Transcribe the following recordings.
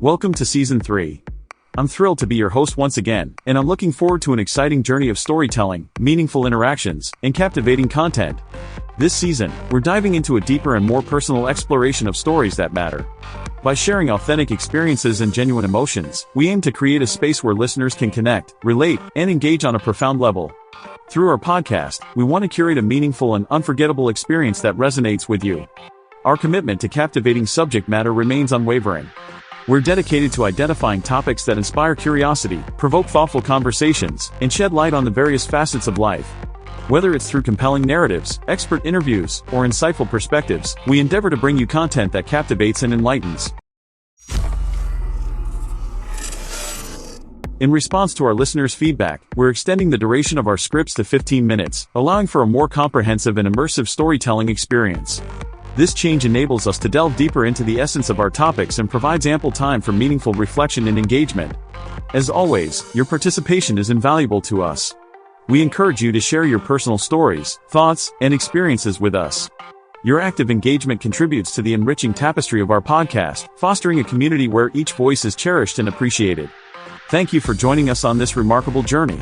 Welcome to Season 3. I'm thrilled to be your host once again, and I'm looking forward to an exciting journey of storytelling, meaningful interactions, and captivating content. This season, we're diving into a deeper and more personal exploration of stories that matter. By sharing authentic experiences and genuine emotions, we aim to create a space where listeners can connect, relate, and engage on a profound level. Through our podcast, we want to curate a meaningful and unforgettable experience that resonates with you. Our commitment to captivating subject matter remains unwavering. We're dedicated to identifying topics that inspire curiosity, provoke thoughtful conversations, and shed light on the various facets of life. Whether it's through compelling narratives, expert interviews, or insightful perspectives, we endeavor to bring you content that captivates and enlightens. In response to our listeners' feedback, we're extending the duration of our scripts to 15 minutes, allowing for a more comprehensive and immersive storytelling experience. This change enables us to delve deeper into the essence of our topics and provides ample time for meaningful reflection and engagement. As always, your participation is invaluable to us. We encourage you to share your personal stories, thoughts, and experiences with us. Your active engagement contributes to the enriching tapestry of our podcast, fostering a community where each voice is cherished and appreciated. Thank you for joining us on this remarkable journey.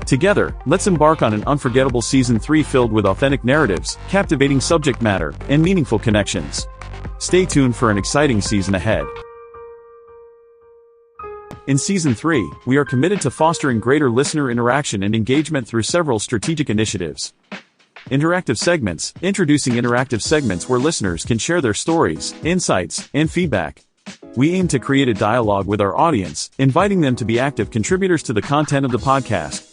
Together, let's embark on an unforgettable Season 3 filled with authentic narratives, captivating subject matter, and meaningful connections. Stay tuned for an exciting season ahead. In Season 3, we are committed to fostering greater listener interaction and engagement through several strategic initiatives. Interactive segments, introducing interactive segments where listeners can share their stories, insights, and feedback. We aim to create a dialogue with our audience, inviting them to be active contributors to the content of the podcast.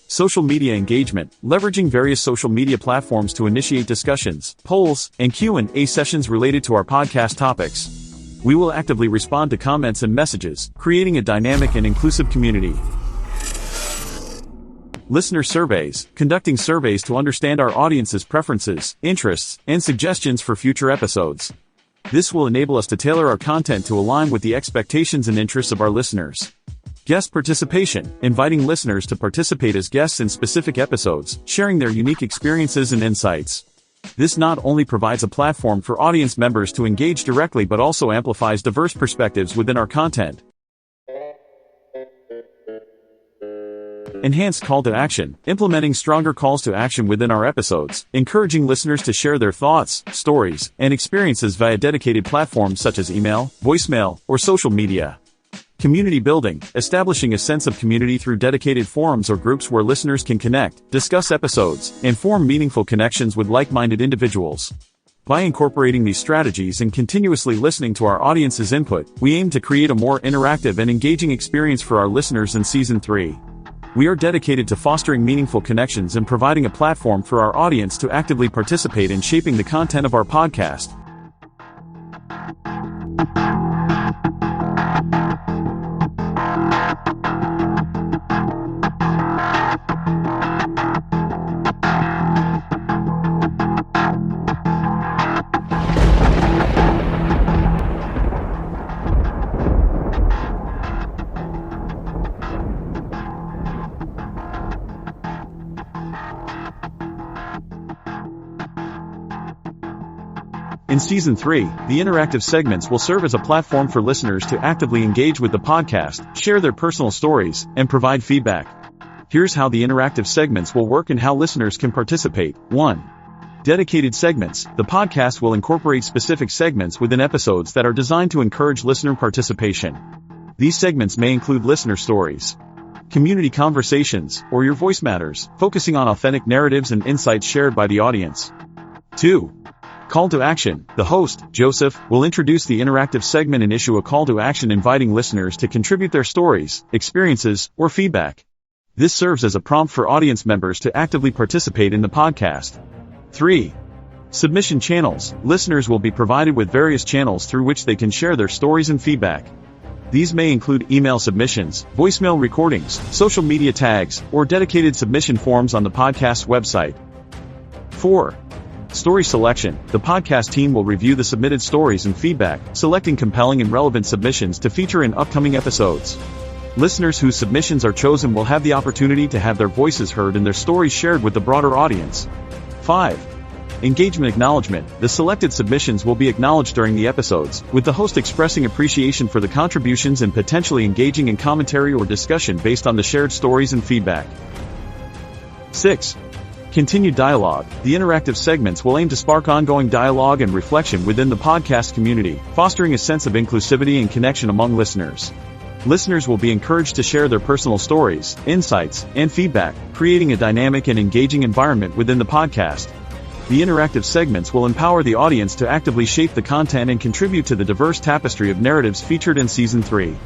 Social media engagement, leveraging various social media platforms to initiate discussions, polls, and Q&A sessions related to our podcast topics. We will actively respond to comments and messages, creating a dynamic and inclusive community. Listener surveys, conducting surveys to understand our audience's preferences, interests, and suggestions for future episodes. This will enable us to tailor our content to align with the expectations and interests of our listeners. Guest participation, inviting listeners to participate as guests in specific episodes, sharing their unique experiences and insights. This not only provides a platform for audience members to engage directly but also amplifies diverse perspectives within our content. Enhanced call to action, implementing stronger calls to action within our episodes, encouraging listeners to share their thoughts, stories, and experiences via dedicated platforms such as email, voicemail, or social media. Community building, establishing a sense of community through dedicated forums or groups where listeners can connect, discuss episodes, and form meaningful connections with like-minded individuals. By incorporating these strategies and continuously listening to our audience's input, we aim to create a more interactive and engaging experience for our listeners in Season 3. We are dedicated to fostering meaningful connections and providing a platform for our audience to actively participate in shaping the content of our podcast. In Season 3, the interactive segments will serve as a platform for listeners to actively engage with the podcast, share their personal stories, and provide feedback. Here's how the interactive segments will work and how listeners can participate. 1. Dedicated segments. The podcast will incorporate specific segments within episodes that are designed to encourage listener participation. These segments may include listener stories, community conversations, or your voice matters, focusing on authentic narratives and insights shared by the audience. 2. Call to action. The host, Joseph, will introduce the interactive segment and issue a call to action inviting listeners to contribute their stories, experiences, or feedback. This serves as a prompt for audience members to actively participate in the podcast. 3. Submission channels. Listeners will be provided with various channels through which they can share their stories and feedback. These may include email submissions, voicemail recordings, social media tags, or dedicated submission forms on the podcast's website. 4. Story selection. The podcast team will review the submitted stories and feedback, selecting compelling and relevant submissions to feature in upcoming episodes. Listeners whose submissions are chosen will have the opportunity to have their voices heard and their stories shared with the broader audience. 5. Engagement acknowledgement. The selected submissions will be acknowledged during the episodes, with the host expressing appreciation for the contributions and potentially engaging in commentary or discussion based on the shared stories and feedback. 6. Continued dialogue. The interactive segments will aim to spark ongoing dialogue and reflection within the podcast community, fostering a sense of inclusivity and connection among listeners. Listeners will be encouraged to share their personal stories, insights, and feedback, creating a dynamic and engaging environment within the podcast. The interactive segments will empower the audience to actively shape the content and contribute to the diverse tapestry of narratives featured in Season 3.